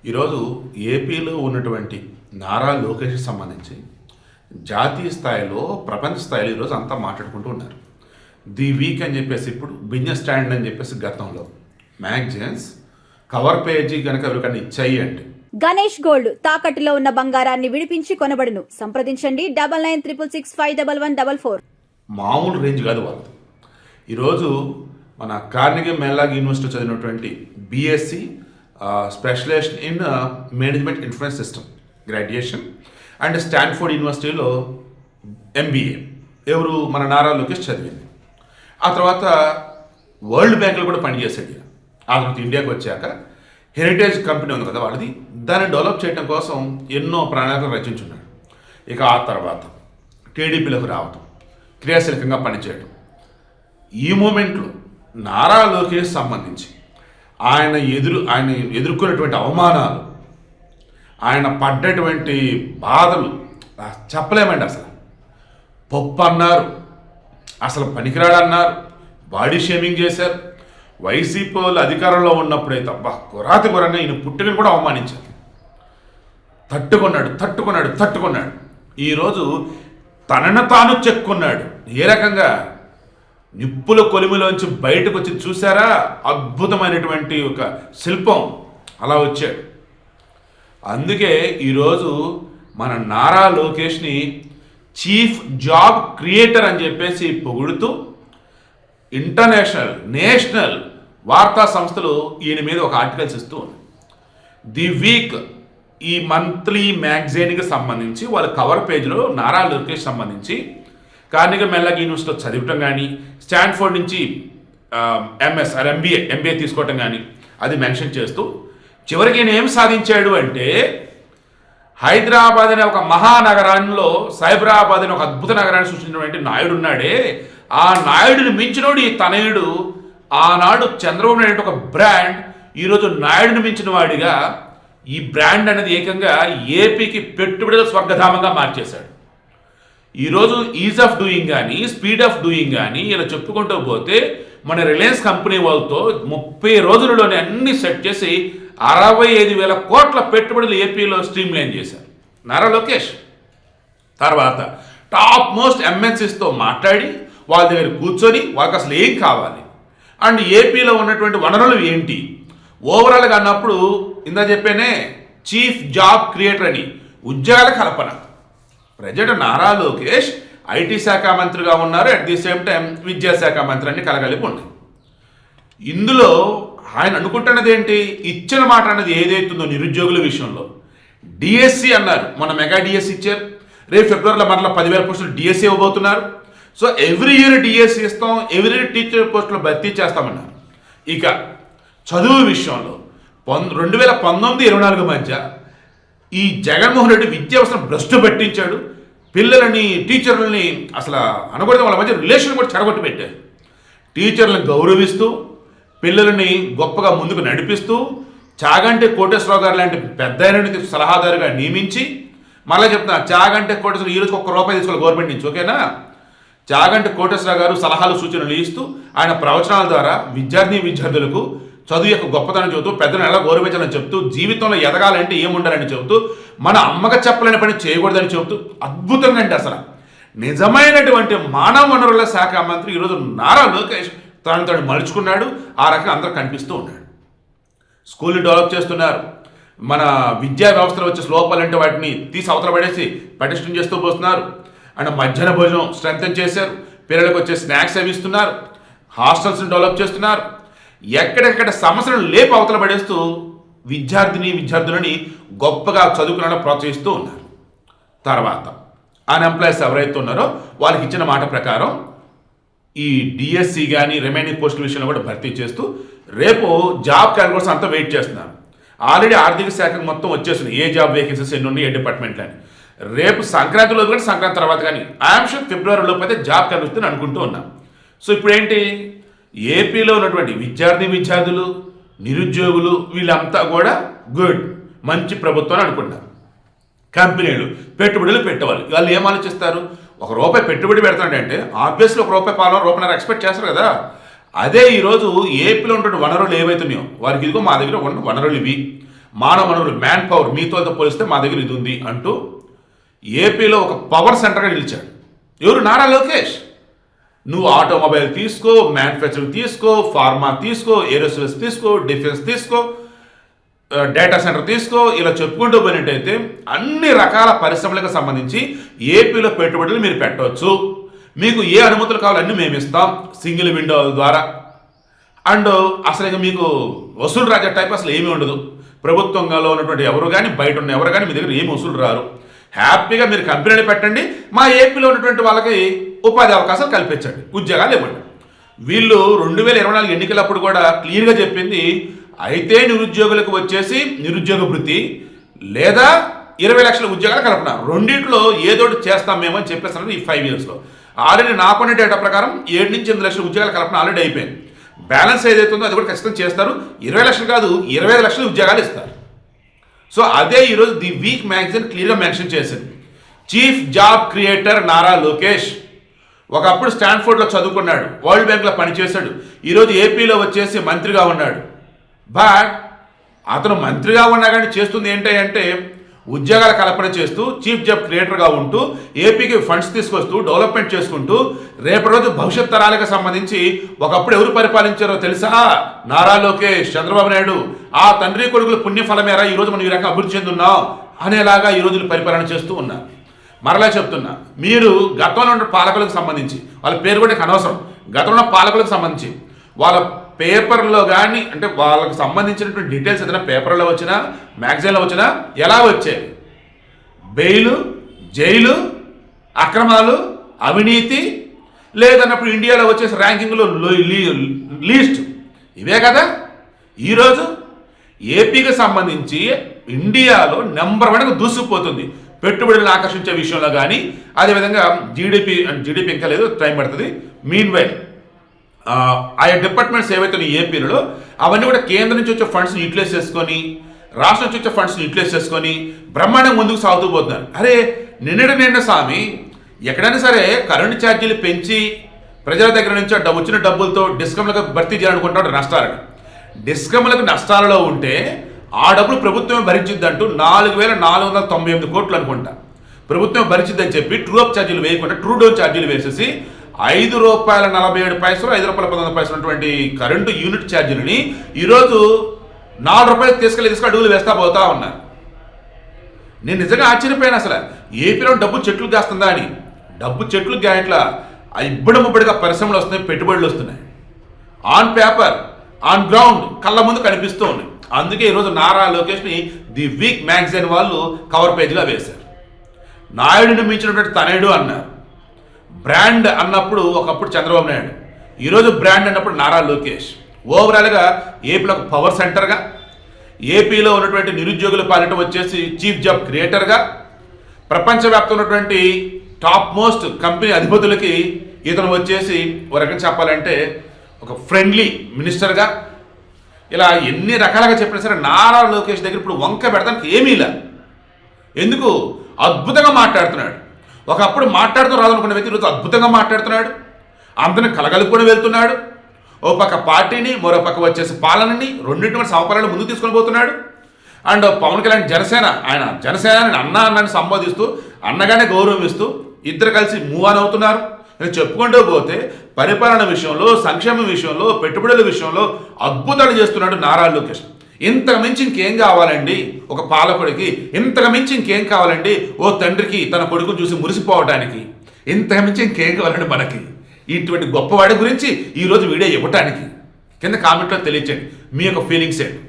ఈరోజు ఏపీలో ఉన్నటువంటి నారా లోకేష్కి సంబంధించి జాతీయ స్థాయిలో ప్రపంచ స్థాయిలో ఈరోజు అంతా మాట్లాడుకుంటూ ఉన్నారు. ది వీక్ అని చెప్పేసి ఇప్పుడు బిజినెస్ స్టాండ్ అని చెప్పేసి గతంలో మ్యాగజైన్స్ కవర్ పేజీ కనుక ఎవరికన్నా ఇచ్చాయి అంటే గణేష్ గోల్డ్ తాకట్టులో ఉన్న బంగారాన్ని విడిపించి కొనబడును. సంప్రదించండి 9966651144. మామూలు రేంజ్ కాదు వాళ్ళది. ఈరోజు మన కార్నెగీ మెల్లాగ్ యూనివర్సిటీ చదివినటువంటి BSc specialization in management influence system graduation and Stanford యూనివర్సిటీలో ఎంబీఏ ఎవరు మన నారా లోకేష్ చదివింది. ఆ తర్వాత వరల్డ్ బ్యాంకులో కూడా పనిచేసాడు. ఆ తర్వాత ఇండియాకి వచ్చాక హెరిటేజ్ కంపెనీ ఉంది కదా వాళ్ళది, దాన్ని డెవలప్ చేయడం కోసం ఎన్నో ప్రణాళికలు రచించున్నాడు. ఇక ఆ తర్వాత టీడీపీలోకి రావటం, క్రియాశీలకంగా పనిచేయడం. ఈ మూమెంట్లో నారా లోకేష్ సంబంధించి ఆయన ఎదుర్కొన్నటువంటి అవమానాలు, ఆయన పడ్డటువంటి బాధలు చెప్పలేమండి. అసలు పప్పు అన్నారు, అసలు పనికిరాడన్నారు, బాడీ షేమింగ్ చేశారు. వైసీపీ వాళ్ళు అధికారంలో ఉన్నప్పుడైతే అబ్బా కొరాతి కొరంగా ఈయన పుట్టిని కూడా అవమానించారు. తట్టుకున్నాడు. ఈరోజు తనను తాను చెక్కున్నాడు. ఏ రకంగా నిప్పుల కొలిమిలోంచి బయటకు వచ్చి చూసారా, అద్భుతమైనటువంటి ఒక శిల్పం అలా వచ్చాడు. అందుకే ఈరోజు మన నారా లోకేష్ని చీఫ్ జాబ్ క్రియేటర్ అని చెప్పేసి పొగుడుతూ ఇంటర్నేషనల్ నేషనల్ వార్తా సంస్థలు ఈయన మీద ఒక ఆర్టికల్స్ ఇస్తూ ఉన్నాయి. ది వీక్ ఈ మంత్లీ మ్యాగజైన్కి సంబంధించి వాళ్ళ కవర్ పేజ్లో నారా లోకేష్ సంబంధించి కార్నెగీ మెల్లాగ్ యూనివర్సిటీలో చదివటం కానీ, స్టాన్ఫోర్డ్ నుంచి ఎంబీఏ తీసుకోవటం కానీ అది మెన్షన్ చేస్తూ చివరికి ఈయన ఏం సాధించాడు అంటే హైదరాబాద్ అనే ఒక మహానగరాల్లో సైబరాబాద్ అనే ఒక అద్భుత నగరాన్ని సృష్టించినటువంటి నాయుడు ఉన్నాడే, ఆ నాయుడిని మించినోడు ఈ తనయుడు. ఆనాడు చంద్రబాబు నాయుడు ఒక బ్రాండ్, ఈరోజు నాయుడిని మించిన వాడిగా ఈ బ్రాండ్ అనేది ఏకంగా ఏపీకి పెట్టుబడుల స్వర్గధామంగా మార్చేశాడు. ఈరోజు ఈజ్ ఆఫ్ డూయింగ్ కానీ, స్పీడ్ ఆఫ్ డూయింగ్ కానీ ఇలా చెప్పుకుంటూ పోతే మన రిలయన్స్ కంపెనీ వాళ్ళతో 30 రోజులలోనే అన్ని సెట్ చేసి 65,000 కోట్ల పెట్టుబడులు ఏపీలో స్ట్రీమ్ లైన్ చేశారు నారా లోకేష్. తర్వాత టాప్ మోస్ట్ ఎంఎన్సీస్తో మాట్లాడి వాళ్ళ దగ్గర కూర్చొని వాళ్ళకి అసలు ఏం కావాలి అండ్ ఏపీలో ఉన్నటువంటి వనరులు ఏంటి ఓవరాల్గా అన్నప్పుడు ఇందా చెప్పేనే చీఫ్ జాబ్ క్రియేటర్ అని ఉద్యోగాల కల్పన. ప్రజెంట్ నారా లోకేష్ ఐటీ శాఖ మంత్రిగా ఉన్నారు, అట్ ది సేమ్ టైం విద్యాశాఖ మంత్రి అన్ని కలగలిపి ఉన్నాయి. ఇందులో ఆయన అనుకుంటున్నది ఏంటి, ఇచ్చిన మాట అన్నది ఏదైతుందో నిరుద్యోగుల విషయంలో డిఎస్సి అన్నారు, మొన్న మెగా డిఎస్సి ఇచ్చారు, రేపు ఫిబ్రవరిలో మరలా 10,000 పోస్టులు డిఎస్సి ఇవ్వబోతున్నారు. సో ఎవ్రీ ఇయర్ డిఎస్సి ఇస్తాం, ఎవ్రీ ఇయర్ టీచర్ పోస్టులు భర్తీ చేస్తామన్నారు. ఇక చదువు విషయంలో 2019-24 మధ్య ఈ జగన్మోహన్ రెడ్డి విద్యా వ్యవస్థను భ్రష్టు పట్టించాడు. పిల్లలని టీచర్లని అసలు అనకూడదు, వాళ్ళ మధ్య రిలేషన్ కూడా చెడగొట్టి పెట్టారు. టీచర్లను గౌరవిస్తూ పిల్లలని గొప్పగా ముందుకు నడిపిస్తూ చాగంటి కోటేశ్వరరావు గారు లాంటి పెద్ద సలహాదారుగా నియమించి, మళ్ళీ చెప్తున్నా చాగంటి కోటేశ్వరరావు ఈరోజు ₹1 తీసుకోవాలి గవర్నమెంట్ నుంచి, ఓకేనా. చాగంటి కోటేశ్వరరావు గారు సలహాలు సూచనలు ఇస్తూ ఆయన ప్రవచనాల ద్వారా విద్యార్థులకు చదువు యొక్క గొప్పతనం చెబుతూ, పెద్దలను ఎలా గౌరవించాలని చెబుతూ, జీవితంలో ఎదగాలంటే ఏముండాలని చెబుతూ, మన అమ్మక చెప్పలేని పని చేయకూడదని చెబుతూ అద్భుతంగా అంటే అసలు నిజమైనటువంటి మానవ వనరుల శాఖ మంత్రి ఈరోజు నారా లోకేష్ తను మలుచుకున్నాడు. ఆ రకంగా అందరూ కనిపిస్తూ ఉన్నాడు. స్కూల్ని డెవలప్ చేస్తున్నారు. మన విద్యా వ్యవస్థలో వచ్చే లోపాలంటే వాటిని తీసి అవతల పడేసి పటిష్టం చేస్తూ పోతున్నారు. అండ్ మధ్యాహ్న భోజనం స్ట్రెంగ్తన్ చేశారు, పిల్లలకు వచ్చే స్నాక్స్ అవి ఇస్తున్నారు, హాస్టల్స్ని డెవలప్ చేస్తున్నారు. ఎక్కడెక్కడ సమస్యలను లేపు అవతల పడేస్తూ విద్యార్థులని గొప్పగా చదువుకునేలా ప్రోత్సహిస్తూ ఉన్నారు. తర్వాత అన్ఎంప్లాయీస్ ఎవరైతే ఉన్నారో వాళ్ళకి ఇచ్చిన మాట ప్రకారం ఈ డిఎస్సి కానీ రిమైనింగ్ పోస్టుల విషయంలో కూడా భర్తీ చేస్తూ రేపు జాబ్ క్యాలకులేషన్ అంతా వెయిట్ చేస్తున్నారు. ఆల్రెడీ ఆర్థిక శాఖకు మొత్తం వచ్చేసింది ఏ జాబ్ వేకెన్సీస్ ఎన్ని ఉన్నాయి, ఏ డిపార్ట్మెంట్లు అని. రేపు సంక్రాంతిలో కానీ సంక్రాంతి తర్వాత కానీ ఐఎమ్ షూర్ ఫిబ్రవరిలోపు అయితే జాబ్ క్యాలకులేషన్ అనుకుంటూ ఉన్నాం. సో ఇప్పుడు ఏంటి, ఏపీలో ఉన్నటువంటి విద్యార్థులు నిరుద్యోగులు వీళ్ళంతా కూడా గుడ్ మంచి ప్రభుత్వం అనుకుంటారు. కంపెనీలు పెట్టుబడులు పెట్టేవాళ్ళు వాళ్ళు ఏం ఆలోచిస్తారు, ₹1 పెట్టుబడి పెడతాడంటే ఆబ్వియస్లీ ₹1 ₹1.5 ఎక్స్పెక్ట్ చేస్తారు కదా. అదే ఈరోజు ఏపీలో ఉన్నటువంటి వనరులు ఏవైతున్నాయో వారికి ఇదిగో మా దగ్గర వనరులు ఇవి, మానవ వనరులు మ్యాన్ పవర్ మీతో పోలిస్తే మా దగ్గర ఇది ఉంది అంటూ ఏపీలో ఒక పవర్ సెంటర్గా నిలిచాడు. ఎవరు? నారా లోకేష్. నువ్వు ఆటోమొబైల్ తీసుకో, మ్యానుఫ్యాక్చరింగ్ తీసుకో, ఫార్మా తీసుకో, ఏరోస్పేస్ తీసుకో, డిఫెన్స్ తీసుకో, డేటా సెంటర్ తీసుకో, ఇలా చెప్పుకుంటూ పోయినట్టయితే అన్ని రకాల పరిశ్రమలకు సంబంధించి ఏపీలో పెట్టుబడులు మీరు పెట్టవచ్చు. మీకు ఏ అనుమతులు కావాలో అన్నీ మేము ఇస్తాం సింగిల్ విండో ద్వారా. అండ్ అసలు ఇక మీకు వసూలు రాజా టైప్ అసలు ఏమీ ఉండదు. ప్రభుత్వంలో ఉన్నటువంటి ఎవరు కానీ బయట ఉన్న ఎవరు కానీ మీ దగ్గర ఏమి వసూలు రారు. హ్యాపీగా మీరు కంపెనీలు పెట్టండి, మా ఏపీలో ఉన్నటువంటి వాళ్ళకి ఉపాధి అవకాశాలు కల్పించండి, ఉద్యోగాలు ఇవ్వండి. వీళ్ళు 2024 ఎన్నికలప్పుడు కూడా క్లియర్గా చెప్పింది అయితే నిరుద్యోగులకు వచ్చేసి నిరుద్యోగ వృత్తి లేదా 20 లక్షల ఉద్యోగాలు కల్పన, రెండింటిలో ఏదోటి చేస్తాం మేము అని చెప్పేస్తున్నారు. ఈ 5 ఇయర్స్లో ఆల్రెడీ నాకున్న డేటా ప్రకారం 7 నుంచి 8 లక్షల ఉద్యోగాల కల్పన ఆల్రెడీ అయిపోయింది. బ్యాలెన్స్ ఏదైతే ఉందో అది కూడా ఖచ్చితంగా చేస్తారు. 20 లక్షలు కాదు 25 లక్షల ఉద్యోగాలు ఇస్తారు. సో అదే ఈరోజు ది వీక్ మ్యాగజైన్ క్లియర్గా మెన్షన్ చేసింది. Chief job creator Nara Lokesh ఒకప్పుడు స్టాన్ఫోర్డ్లో చదువుకున్నాడు, వరల్డ్ బ్యాంక్లో పనిచేశాడు, ఈరోజు ఏపీలో వచ్చేసి మంత్రిగా ఉన్నాడు. బట్ అతను మంత్రిగా ఉన్నా కానీ చేస్తుంది ఏంటి అంటే ఉద్యోగాల కల్పన చేస్తూ చీఫ్ జాబ్ క్రియేటర్గా ఉంటూ ఏపీకి ఫండ్స్ తీసుకొస్తూ డెవలప్మెంట్ చేసుకుంటూ రేపటి రోజు భవిష్యత్ తరాలకు సంబంధించి ఒకప్పుడు ఎవరు పరిపాలించారో తెలుసా? నారా లోకేష్, చంద్రబాబు నాయుడు. ఆ తండ్రి కొడుకుల పుణ్యఫలమేరా ఈరోజు మనం ఈ రకంగా అభివృద్ధి చెందున్నాం అనేలాగా ఈ రోజులు పరిపాలన చేస్తూ ఉన్నారు. మరలా చెప్తున్నా, మీరు గతంలో ఉన్న పాలకులకు సంబంధించి వాళ్ళ పేరు కూడా అనవసరం, గతంలో పాలకులకు సంబంధించి వాళ్ళ పేపర్లో కానీ అంటే వాళ్ళకి సంబంధించినటువంటి డీటెయిల్స్ ఏదైనా పేపర్లో వచ్చినా మ్యాగజైన్లో వచ్చినా ఎలా వచ్చాయి? బెయిలు, జైలు, అక్రమాలు, అవినీతి, లేదన్నప్పుడు ఇండియాలో వచ్చేసి ర్యాంకింగ్లో లీస్ట్, ఇవే కదా. ఈరోజు ఏపీకి సంబంధించి ఇండియాలో నెంబర్ 1గా దూసుకుపోతుంది పెట్టుబడులను ఆకర్షించే విషయంలో కానీ, అదేవిధంగా జీడిపి ఇంకా లేదు, టైం పడుతుంది. మీన్ వైల్ ఆయా డిపార్ట్మెంట్స్ ఏవైతే ఏపీలో అవన్నీ కూడా కేంద్రం నుంచి వచ్చే ఫండ్స్ని యూటిలైజ్ చేసుకొని రాష్ట్రం నుంచి వచ్చే ఫండ్స్ని యూటిలైజ్ చేసుకొని బ్రహ్మాండంగా ముందుకు సాగుతూ పోతున్నారు. అరే నిన్న స్వామి ఎక్కడైనా సరే కరెంటు ఛార్జీలు పెంచి ప్రజల దగ్గర నుంచి వచ్చిన డబ్బులతో డిస్కమ్లకు భర్తీ చేయాలనుకుంటాడు నష్టాలను. డిస్కమ్లకు నష్టాలలో ఉంటే ఆ డబ్బులు ప్రభుత్వమే భరించిద్దంటూ 4,498 కోట్లు అనుకుంటా ప్రభుత్వం భరించిద్దని చెప్పి ట్రూ అప్ ఛార్జీలు వేయకుండా ట్రూ డౌన్ ఛార్జీలు వేసేసి ₹5.47 ₹5.19 అటువంటి కరెంటు యూనిట్ ఛార్జీలని ఈరోజు ₹4 తీసుకెళ్ళి అడుగులు వేస్తా పోతా ఉన్నారు. నేను నిజంగా ఆశ్చర్యపోయాను. అసలు ఏపీలో డబ్బు చెట్లు కాస్తుందా అని. డబ్బు చెట్లు గాయట్లా ఇబ్బడిముబ్బడిగా పరిశ్రమలు వస్తున్నాయి, పెట్టుబడులు వస్తున్నాయి. ఆన్ పేపర్ ఆన్ గ్రౌండ్ కళ్ళ ముందు కనిపిస్తూ ఉన్నాయి. అందుకే ఈరోజు నారా లోకేష్ని ది వీక్ మ్యాగజైన్ వాళ్ళు కవర్ పేజీగా వేశారు. నాయుడిని మించినటువంటి తనయుడు అన్నారు. బ్రాండ్ అన్నప్పుడు ఒకప్పుడు చంద్రబాబు నాయుడు, ఈరోజు బ్రాండ్ అన్నప్పుడు నారా లోకేష్. ఓవరాల్గా ఏపీలో ఒక పవర్ సెంటర్గా, ఏపీలో ఉన్నటువంటి నిరుద్యోగుల పాలిట వచ్చేసి చీఫ్ జాబ్ క్రియేటర్గా, ప్రపంచవ్యాప్తంగా ఉన్నటువంటి టాప్ మోస్ట్ కంపెనీ అధిపతులకి ఇతను వచ్చేసి ఒక రకంగా చెప్పాలంటే ఒక ఫ్రెండ్లీ మినిస్టర్గా, ఇలా ఎన్ని రకాలుగా చెప్పినా సరే నారా లోకేష్ దగ్గర ఇప్పుడు వంక పెడతానికి ఏమీ ఇలా. ఎందుకు? అద్భుతంగా మాట్లాడుతున్నాడు. ఒకప్పుడు మాట్లాడుతూ రాదనుకున్న వ్యక్తి ఈరోజు అద్భుతంగా మాట్లాడుతున్నాడు, అందరిని కలగలుపుకొని వెళ్తున్నాడు. ఓ పక్క పార్టీని, మరో పక్క వచ్చేసి పాలనని రెండింటి సమపాలన ముందుకు తీసుకొని పోతున్నాడు. అండ్ పవన్ కళ్యాణ్ ఆయన జనసేనని అన్నాన్ని సంబోధిస్తూ అన్నగానే గౌరవిస్తూ ఇద్దరు కలిసి మూవ్ ఆన్ అవుతున్నారు. నేను చెప్పుకుంటూ పోతే పరిపాలన విషయంలో, సంక్షేమ విషయంలో, పెట్టుబడుల విషయంలో అద్భుతాలు చేస్తున్నాడు నారా లోకేష్. ఇంతకు మించి ఇంకేం కావాలండి ఒక పాలకుడికి? ఇంతకు మించి ఇంకేం కావాలండి ఓ తండ్రికి తన కొడుకును చూసి మురిసిపోవడానికి? ఇంతకు మించి ఇంకేం కావాలండి మనకి ఇటువంటి గొప్పవాడి గురించి ఈరోజు వీడియో ఇవ్వటానికి? కింద కామెంట్లో తెలియచేయండి మీ యొక్క ఫీలింగ్స్ ఏంటి.